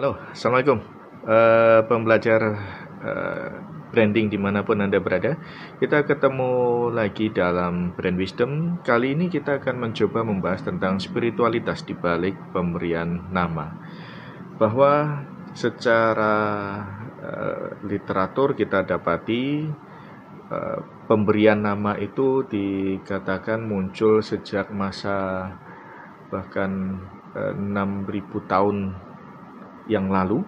Halo, Assalamualaikum. Pembelajar eh, branding dimanapun Anda berada, kita ketemu lagi dalam Brand Wisdom. Kali ini kita akan mencoba membahas tentang spiritualitas di balik pemberian nama. Bahwa secara literatur kita dapati pemberian nama itu dikatakan muncul sejak masa bahkan 6.000 tahun yang lalu,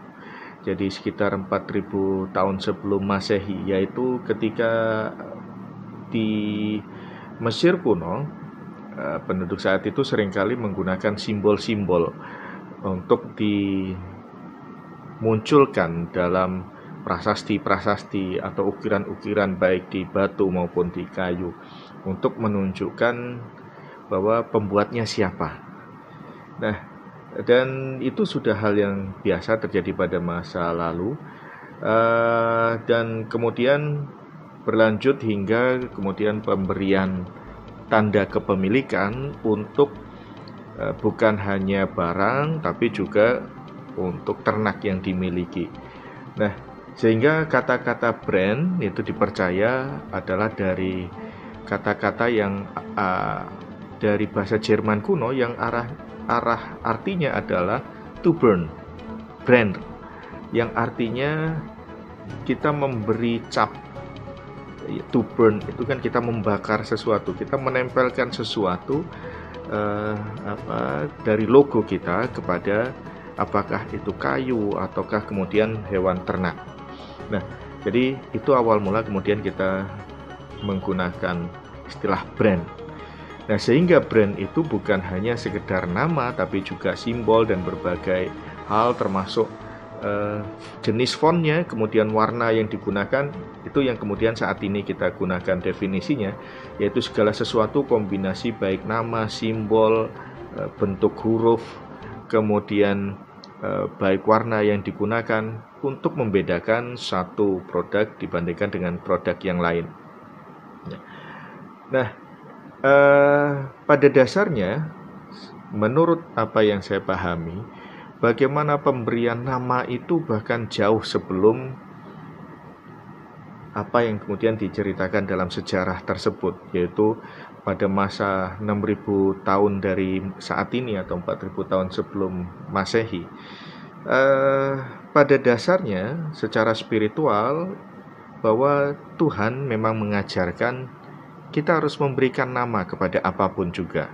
jadi sekitar 4.000 tahun sebelum Masehi, yaitu ketika di Mesir kuno penduduk saat itu seringkali menggunakan simbol-simbol untuk dimunculkan dalam prasasti-prasasti atau ukiran-ukiran baik di batu maupun di kayu untuk menunjukkan bahwa pembuatnya siapa. Nah, dan itu sudah hal yang biasa terjadi pada masa lalu, dan kemudian berlanjut hingga kemudian pemberian tanda kepemilikan untuk bukan hanya barang tapi juga untuk ternak yang dimiliki. Nah, sehingga kata-kata brand itu dipercaya adalah dari kata-kata yang dari bahasa Jerman kuno yang artinya adalah to burn, brand, yang artinya kita memberi cap. To burn itu kan kita membakar sesuatu, kita menempelkan sesuatu dari logo kita kepada apakah itu kayu ataukah kemudian hewan ternak. Nah, jadi itu awal mula kemudian kita menggunakan istilah brand. Nah, sehingga brand itu bukan hanya sekedar nama, tapi juga simbol dan berbagai hal, termasuk jenis fontnya, kemudian warna yang digunakan, itu yang kemudian saat ini kita gunakan definisinya, yaitu segala sesuatu kombinasi baik nama, simbol, bentuk huruf, kemudian baik warna yang digunakan untuk membedakan satu produk dibandingkan dengan produk yang lain. Nah, pada dasarnya, menurut apa yang saya pahami, bagaimana pemberian nama itu bahkan jauh sebelum apa yang kemudian diceritakan dalam sejarah tersebut, yaitu pada masa 6.000 tahun dari saat ini atau 4.000 tahun sebelum Masehi. Pada dasarnya, secara spiritual, bahwa Tuhan memang mengajarkan kita harus memberikan nama kepada apapun juga.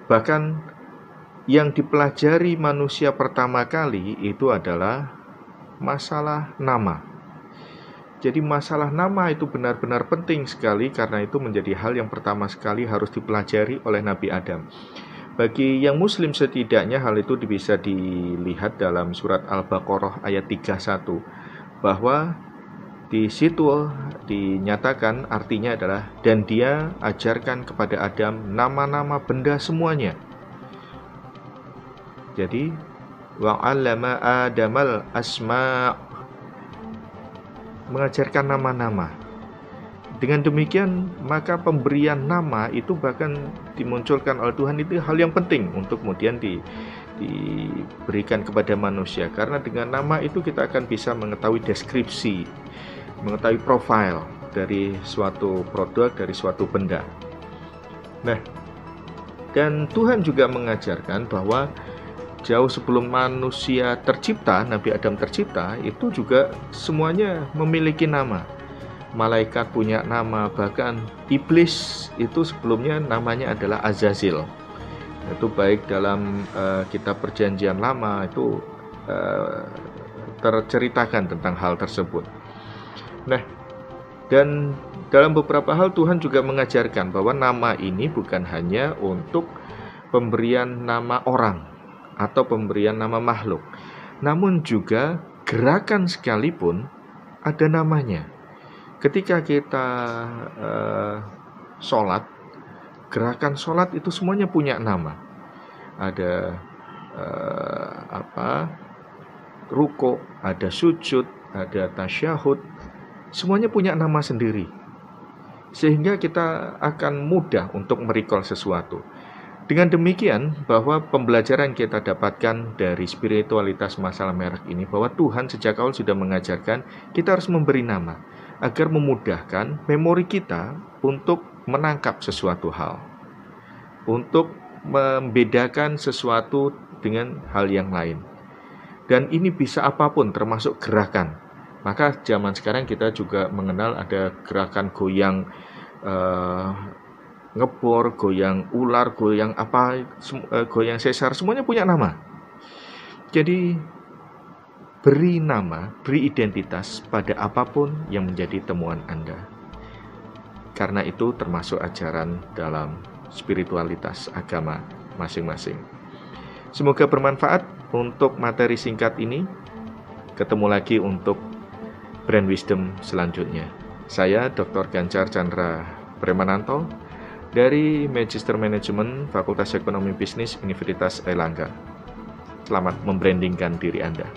Bahkan yang dipelajari manusia pertama kali itu adalah masalah nama. Jadi masalah nama itu benar-benar penting sekali, karena itu menjadi hal yang pertama sekali harus dipelajari oleh Nabi Adam. Bagi yang muslim setidaknya hal itu bisa dilihat dalam surat Al-Baqarah ayat 31, bahwa di situ dinyatakan artinya adalah, dan dia ajarkan kepada Adam nama-nama benda semuanya. Jadi wa'allama Adamal asma', mengajarkan nama-nama. Dengan demikian maka pemberian nama itu bahkan dimunculkan oleh Tuhan itu hal yang penting untuk kemudian diberikan kepada manusia, karena dengan nama itu kita akan bisa mengetahui deskripsi, mengetahui profil dari suatu produk, dari suatu benda. Nah, dan Tuhan juga mengajarkan bahwa jauh sebelum manusia tercipta, Nabi Adam tercipta, itu juga semuanya memiliki nama. Malaikat punya nama, bahkan iblis itu sebelumnya namanya adalah Azazil. Itu baik dalam kitab Perjanjian Lama itu terceritakan tentang hal tersebut. Nah, dan dalam beberapa hal Tuhan juga mengajarkan bahwa nama ini bukan hanya untuk pemberian nama orang atau pemberian nama makhluk, namun juga gerakan sekalipun ada namanya. Ketika kita sholat, gerakan sholat itu semuanya punya nama. Ada ruku, ada sujud, ada tasyahud, semuanya punya nama sendiri, sehingga kita akan mudah untuk merecall sesuatu. Dengan demikian, bahwa pembelajaran kita dapatkan dari spiritualitas masalah merek ini, bahwa Tuhan sejak awal sudah mengajarkan kita harus memberi nama, agar memudahkan memori kita untuk menangkap sesuatu hal, untuk membedakan sesuatu dengan hal yang lain. Dan ini bisa apapun, termasuk gerakan. Maka zaman sekarang kita juga mengenal ada gerakan goyang ngebor, goyang ular, goyang apa, goyang sesar, semuanya punya nama. Jadi beri nama, beri identitas pada apapun yang menjadi temuan Anda. Karena itu termasuk ajaran dalam spiritualitas agama masing-masing. Semoga bermanfaat untuk materi singkat ini. Ketemu lagi untuk Brand Wisdom selanjutnya. Saya Dr. Ganjar Chandra Premananto dari Magister Management Fakultas Ekonomi Bisnis Universitas Airlangga. Selamat membrandingkan diri Anda.